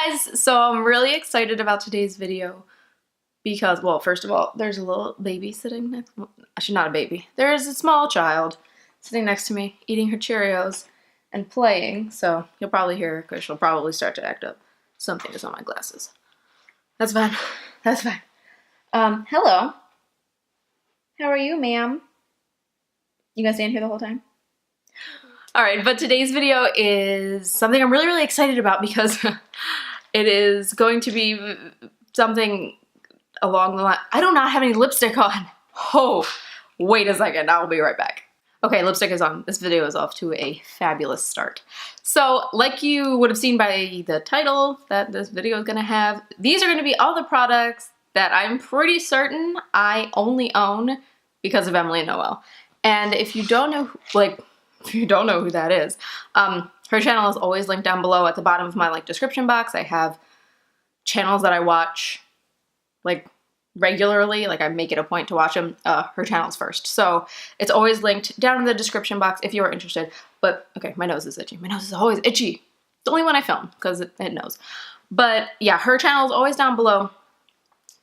guys, so I'm really excited about today's video because, well, first of all, there's a little baby sitting next, well, actually not a baby, there is a small child sitting next to me eating her Cheerios and playing, so you'll probably hear her because she'll probably start to act up. Something is on my glasses. That's fine. That's fine. Hello. How are you, ma'am? You gonna stand here the whole time? Alright, but today's video is something I'm really excited about because it is going to be something along the line. I do not have any lipstick on. Oh, wait a second, I'll be right back. Okay, lipstick is on. This video is off to a fabulous start. So, like you would have seen by the title that this video is gonna have, these are gonna be all the products that I'm pretty certain I only own because of Emilynoel. And if you don't know, if you don't know who that is, her channel is always linked down below at the bottom of my description box. I have channels that I watch regularly, I make it a point to watch them. Her channel's first, so it's always linked down in the description box if you are interested. But okay, my nose is itchy. My nose is always itchy. It's only when I film because it knows. But yeah, her channel is always down below.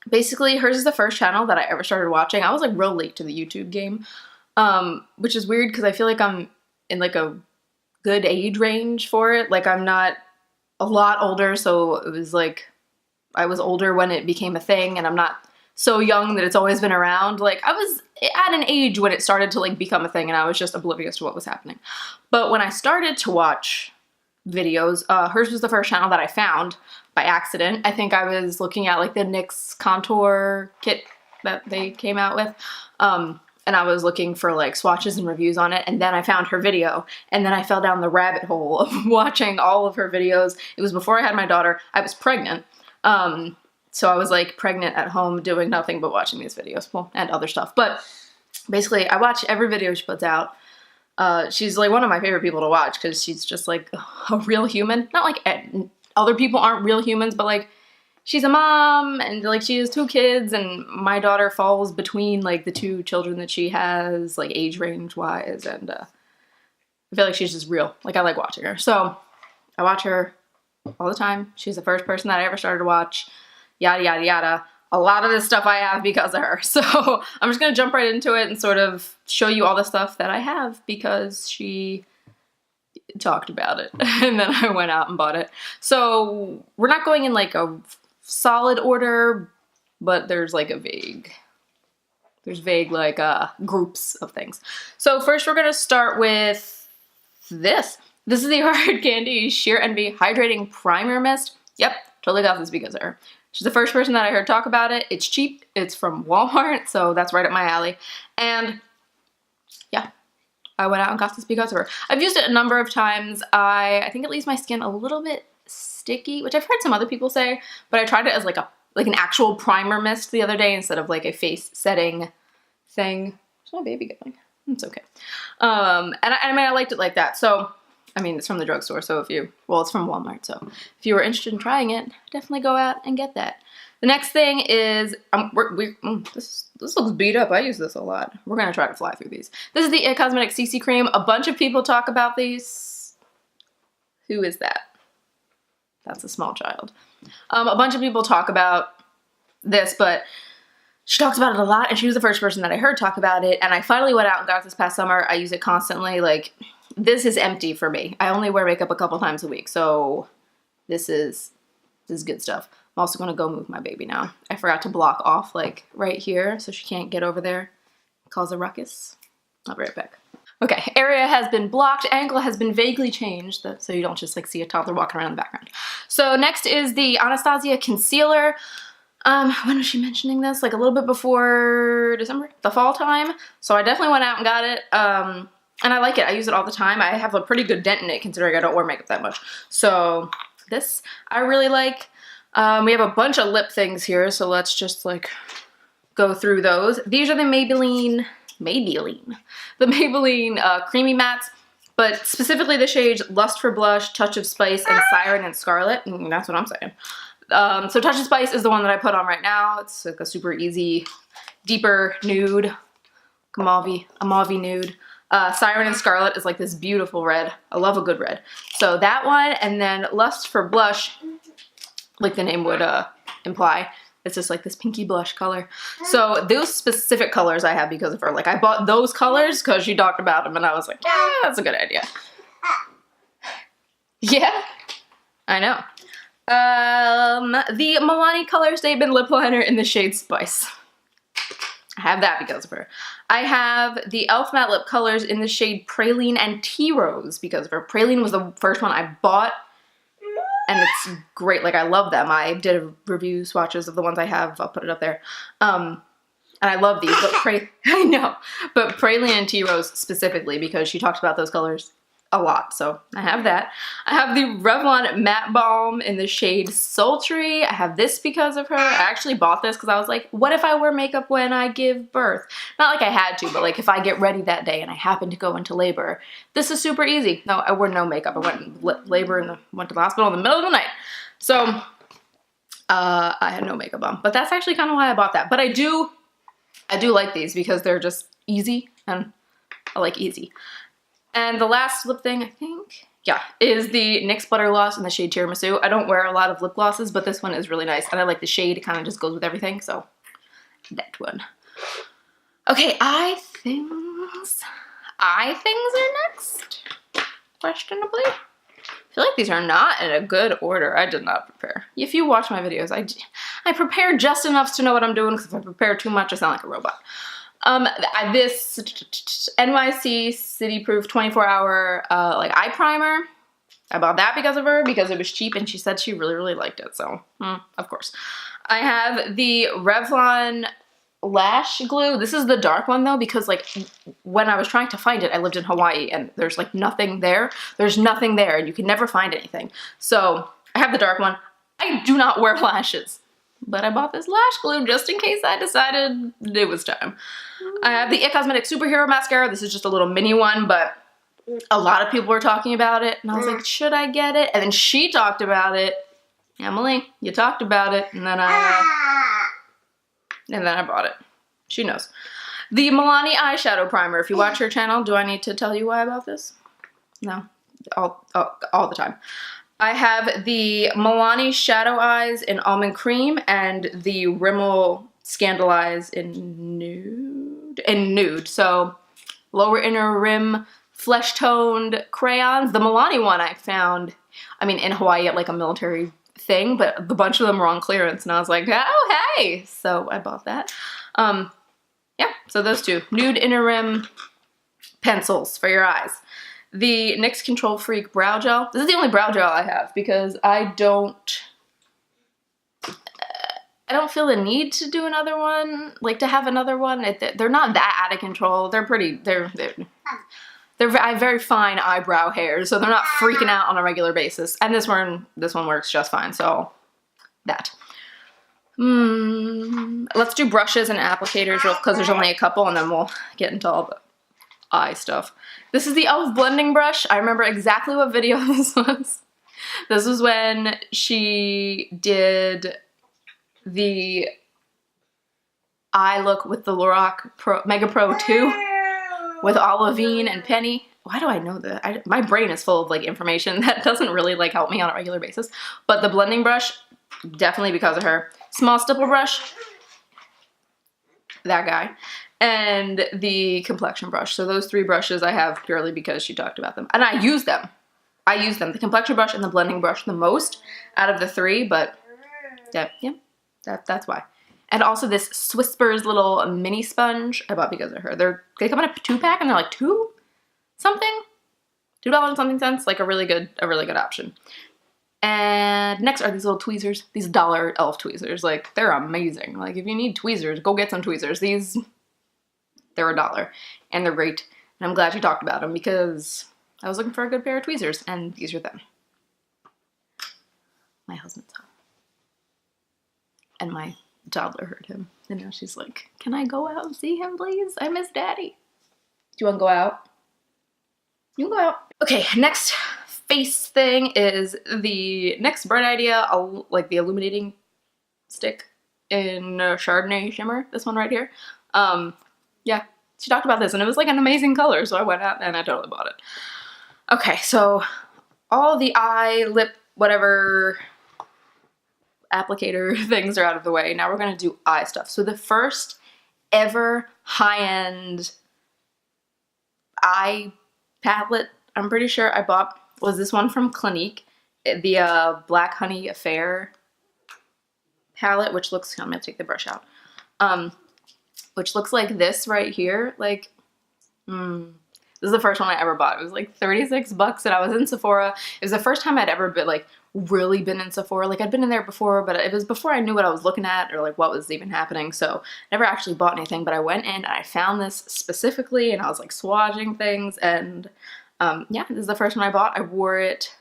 Basically, hers is the first channel that I ever started watching. I was real late to the YouTube game, which is weird because I feel like I'm in a good age range for it. I'm not a lot older, so it was I was older when it became a thing, and I'm not so young that it's always been around. I was at an age when it started to become a thing, and I was just oblivious to what was happening. But when I started to watch videos, hers was the first channel that I found by accident. I think I was looking at the NYX contour kit that they came out with, and I was looking for swatches and reviews on it, and then I found her video, and then I fell down the rabbit hole of watching all of her videos. It was before I had my daughter. I was pregnant, so I was pregnant at home doing nothing but watching these videos, well, and other stuff. But basically, I watch every video she puts out. She's one of my favorite people to watch because she's just a real human. Not other people aren't real humans, but she's a mom, and she has 2 kids, and my daughter falls between the 2 children that she has, age range wise, and I feel like she's just real. I like watching her. So I watch her all the time. She's the first person that I ever started to watch, yada yada yada. A lot of this stuff I have because of her. So I'm just gonna jump right into it and sort of show you all the stuff that I have because she talked about it and then I went out and bought it. So we're not going in a solid order, but there's vague groups of things. So first we're gonna start with this. This is the Hard Candy Sheer Envy Hydrating Primer Mist. Yep, totally got this because of her. She's the first person that I heard talk about it. It's cheap, it's from Walmart, so that's right up my alley. And yeah, I went out and got this because of her. I've used it a number of times. I think it leaves my skin a little bit sticky, which I've heard some other people say, but I tried it as an actual primer mist the other day instead of a face setting thing. Where's my baby going? It's okay. And I liked it like that. So I mean, it's from the drugstore, so it's from Walmart, so if you were interested in trying it, definitely go out and get that. The next thing is, this looks beat up. I use this a lot. We're going to try to fly through these. This is the It Cosmetics CC Cream. A bunch of people talk about these. Who is that? That's a small child. A bunch of people talk about this, but she talks about it a lot, and she was the first person that I heard talk about it, and I finally went out and got it this past summer. I use it constantly, this is empty for me. I only wear makeup a couple times a week, so this is good stuff. I'm also gonna go move my baby now. I forgot to block off right here so she can't get over there, cause a ruckus. I'll be right back. Okay, area has been blocked, angle has been vaguely changed, so you don't just see a toddler walking around in the background. So next is the Anastasia Concealer. When was she mentioning this? A little bit before December, the fall time. So I definitely went out and got it. And I like it. I use it all the time. I have a pretty good dent in it considering I don't wear makeup that much. So this I really like. We have a bunch of lip things here, so let's just go through those. These are the Maybelline Creamy Mattes, but specifically the shades Lust for Blush, Touch of Spice, and Siren and Scarlet. That's what I'm saying. So Touch of Spice is the one that I put on right now. It's a super easy, deeper nude, a mauve nude. Siren and Scarlet is this beautiful red. I love a good red. So that one, and then Lust for Blush like the name would imply. It's just like this pinky blush color. So those specific colors I have because of her. Like I bought those colors because she talked about them and I was like, yeah, that's a good idea. Yeah, I know. The Milani Color Statement Lip Liner in the shade Spice. I have that because of her. I have the e.l.f. Matte Lip Colors in the shade Praline and Tea Rose because of her. Praline was the first one I bought, and it's great. Like, I love them. I did a review swatches of the ones I have. I'll put it up there. And I love these, but I know. But Praline and Tea Rose specifically because she talks about those colors a lot, so I have that. I have the Revlon Matte Balm in the shade Sultry. I have this because of her. I actually bought this because I was like, what if I wear makeup when I give birth? Not like I had to, but like if I get ready that day and I happen to go into labor, this is super easy. No, I wore no makeup. I went in labor and went to the hospital in the middle of the night. So I had no makeup on, but that's actually kind of why I bought that. But I do like these because they're just easy, and I like easy. And the last lip thing, I think, yeah, is the NYX Butter Gloss in the shade Tiramisu. I don't wear a lot of lip glosses, but this one is really nice. And I like the shade. It kind of just goes with everything, so that one. Okay, eye things are next, questionably. I feel like these are not in a good order. I did not prepare. If you watch my videos, I prepare just enough to know what I'm doing, because if I prepare too much, I sound like a robot. This NYC City Proof 24-hour like eye primer. I bought that because of her, because it was cheap and she said she really, really liked it. So, of course. I have the Revlon Lash Glue. This is the dark one though, because like when I was trying to find it, I lived in Hawaii and there's like nothing there. There's nothing there and you can never find anything. So I have the dark one. I do not wear lashes, but I bought this lash glue just in case I decided it was time. I have the It Cosmetics Superhero Mascara. This is just a little mini one, but a lot of people were talking about it. And I was like, should I get it? And then she talked about it. Emily, you talked about it. And then I bought it. She knows. The Milani Eyeshadow Primer. If you watch her channel, do I need to tell you why I bought this? No. All the time. I have the Milani Shadow Eyez in Almond Cream and the Rimmel Scandaleyes in Nude. So lower inner rim flesh toned crayons. The Milani one I found, I mean, in Hawaii at like a military thing, but a bunch of them were on clearance and I was like, oh, hey. So I bought that. Yeah, so those two. Nude inner rim pencils for your eyes. The NYX Control Freak Brow Gel. This is the only brow gel I have because I don't feel the need to do another one, like to have another one. They're not that out of control. They're pretty, I have very fine eyebrow hairs, so they're not freaking out on a regular basis. And this one works just fine, so that. Let's do brushes and applicators because there's only a couple and then we'll get into all the eye stuff. This is the e.l.f. blending brush. I remember exactly what video this was. This was when she did the eye look with the Lorac Mega Pro 2 with Olivine and Penny. Why do I know that? My brain is full of like information that doesn't really like help me on a regular basis. But the blending brush, definitely because of her. Small stipple brush, that guy. And the complexion brush. So those three brushes I have purely because she talked about them. And I use them. The complexion brush and the blending brush the most out of the three, but that's why. And also this Swisspers little mini sponge I bought because of her. They come in a 2-pack and they're like $2 something? $2 and something cents. Like a really good option. And next are these little tweezers. These dollar e.l.f. tweezers. Like, they're amazing. Like, if you need tweezers, go get some tweezers. They're $1 and they're great. And I'm glad you talked about them because I was looking for a good pair of tweezers and these are them. My husband's home. And my toddler heard him. And now she's like, can I go out and see him, please? I miss Daddy. Do you want to go out? You can go out. Okay, next face thing is the NYX Bright Idea, like the illuminating stick in Chardonnay Shimmer. This one right here. Yeah, she talked about this and it was like an amazing color. So I went out and I totally bought it. Okay, so all the eye, lip, whatever applicator things are out of the way. Now we're gonna do eye stuff. So the first ever high-end eye palette I'm pretty sure I bought was this one from Clinique, the Black Honey Affair palette, which looks, I'm gonna take the brush out, which looks like this right here. Like, this is the first one I ever bought. It was like 36 bucks and I was in Sephora. It was the first time I'd ever been like really been in Sephora. Like I'd been in there before, but it was before I knew what I was looking at or like what was even happening. So never actually bought anything, but I went in and I found this specifically and I was like swatching things and yeah, this is the first one I bought. I wore it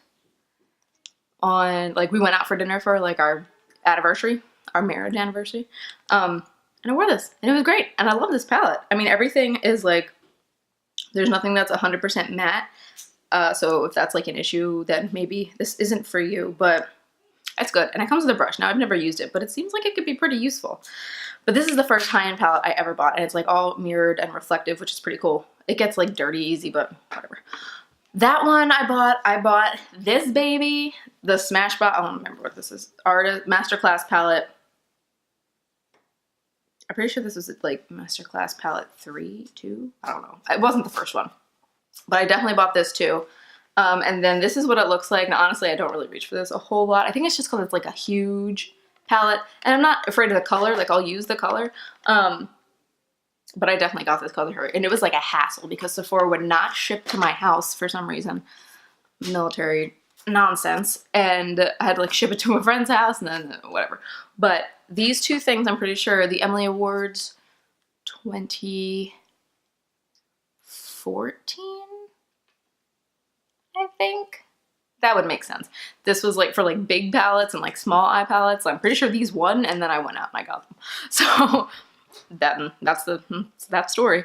on, like we went out for dinner for like our anniversary, our marriage anniversary. And I wore this and it was great. And I love this palette. I mean, everything is like, there's nothing that's 100% matte. So if that's like an issue, then maybe this isn't for you, but it's good. And it comes with a brush. Now I've never used it, but it seems like it could be pretty useful. But this is the first high-end palette I ever bought and it's like all mirrored and reflective, which is pretty cool. It gets like dirty easy, but whatever. That one I bought this baby, the Smashbox, I don't remember what this is, Masterclass palette. I'm pretty sure this was like Masterclass palette 3, 2, I don't know. It wasn't the first one, but I definitely bought this too. And then this is what it looks like. Now, honestly, I don't really reach for this a whole lot. I think it's just because it's like a huge palette and I'm not afraid of the color. Like I'll use the color. But I definitely got this color and it was like a hassle because Sephora would not ship to my house for some reason. Military nonsense. And I had to like ship it to a friend's house and then whatever. But these two things, I'm pretty sure, the Emily Awards 2014, I think. That would make sense. This was like for like big palettes and like small eye palettes. I'm pretty sure these won and then I went out and I got them. So that's that story.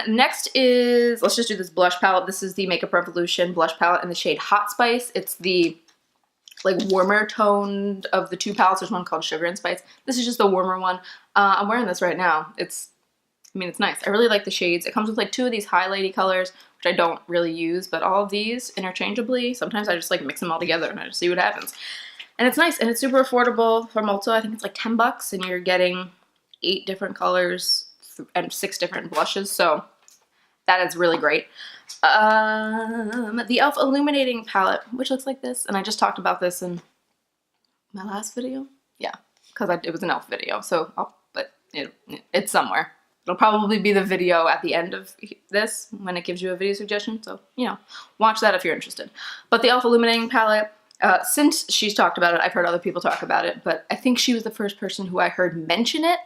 Next is, let's just do this blush palette. This is the Makeup Revolution blush palette in the shade Hot Spice. It's the like warmer toned of the two palettes. There's one called Sugar and Spice. This is just the warmer one. I'm wearing this right now. It's nice. I really like the shades. It comes with like 2 of these highlighty colors, which I don't really use, but all of these interchangeably. Sometimes I just like mix them all together and I just see what happens. And it's nice and it's super affordable from Ulta. I think it's like 10 bucks and you're getting 8 different colors and 6 different blushes, so that is really great. The e.l.f. Illuminating palette, which looks like this, and I just talked about this in my last video. Yeah, because it was an e.l.f. video, so but it's somewhere. It'll probably be the video at the end of this when it gives you a video suggestion, so, you know, watch that if you're interested. But the e.l.f. Illuminating palette, since she's talked about it, I've heard other people talk about it, but I think she was the first person who I heard mention it.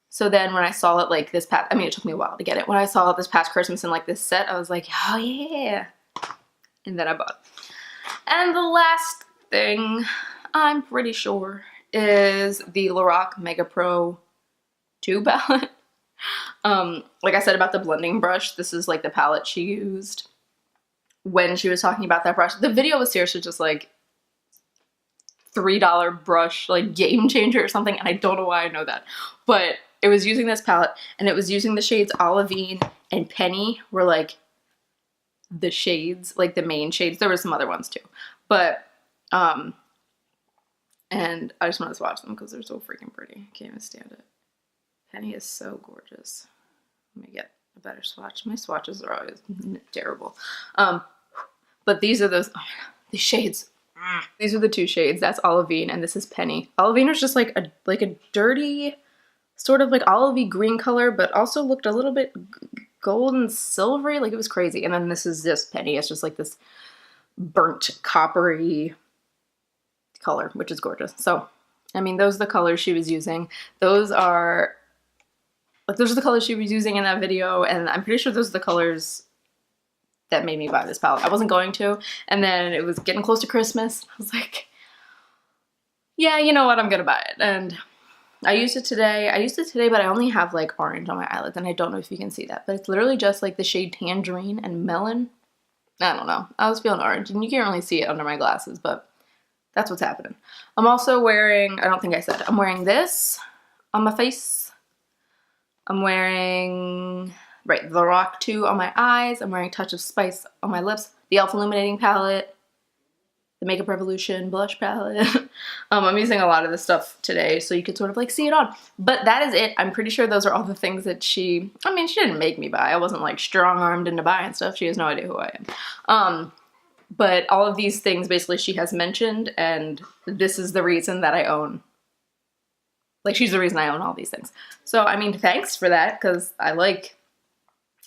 So then when I saw it like this past, I mean, it took me a while to get it. When I saw it this past Christmas in like this set, I was like, oh yeah. And then I bought it. And the last thing I'm pretty sure is the Lorac Mega Pro 2 palette. Like I said about the blending brush, this is like the palette she used when she was talking about that brush. The video was seriously just like $3 brush, like game changer or something, and I don't know why I know that. But it was using this palette, and it was using the shades Olivine and Penny were like the shades, like the main shades. There were some other ones too. But, and I just want to swatch them because they're so freaking pretty. I can't even stand it. Penny is so gorgeous. Let me get a better swatch. My swatches are always terrible. But these are those, oh my God, these shades. These are the 2 shades. That's Olivine and this is Penny. Olivine was just like a dirty, sort of like olivey green color, but also looked a little bit gold and silvery. Like it was crazy. And then this is just Penny. It's just like this burnt coppery color, which is gorgeous. So, I mean, those are the colors she was using. Those are the colors she was using in that video. And I'm pretty sure those are the colors that made me buy this palette. I wasn't going to, and then it was getting close to Christmas. I was like, yeah, you know what, I'm gonna buy it. And I used it today, but I only have like orange on my eyelids, and I don't know if you can see that, but it's literally just like the shade Tangerine and Melon. I don't know, I was feeling orange, and you can't really see it under my glasses, but that's what's happening. I'm also wearing, I don't think I said, I'm wearing this on my face. I'm wearing, right, the Lorac 2 on my eyes. I'm wearing Touch of Spice on my lips. The e.l.f. Illuminating palette. the Makeup Revolution blush palette. I'm using a lot of this stuff today, so you could sort of like see it on. But that is it. I'm pretty sure those are all the things that she, I mean, she didn't make me buy. I wasn't like strong-armed into buying stuff. She has no idea who I am. But all of these things basically she has mentioned, and this is the reason that I own. Like, she's the reason I own all these things. So, I mean, thanks for that, because I like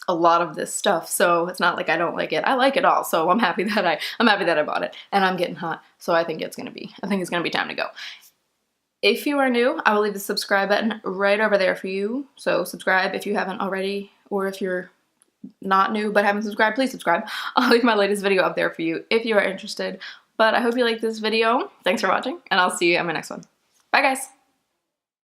a lot of this stuff, so it's not like I don't like it. I like it all, so I'm happy that I bought it. And I'm getting hot, so I think it's gonna be time to go. If you are new, I will leave the subscribe button right over there for you. So subscribe if you haven't already, or if you're not new but haven't subscribed, please subscribe. I'll leave my latest video up there for you if you are interested. But I hope you like this video. Thanks for watching, and I'll see you in my next one. Bye, guys.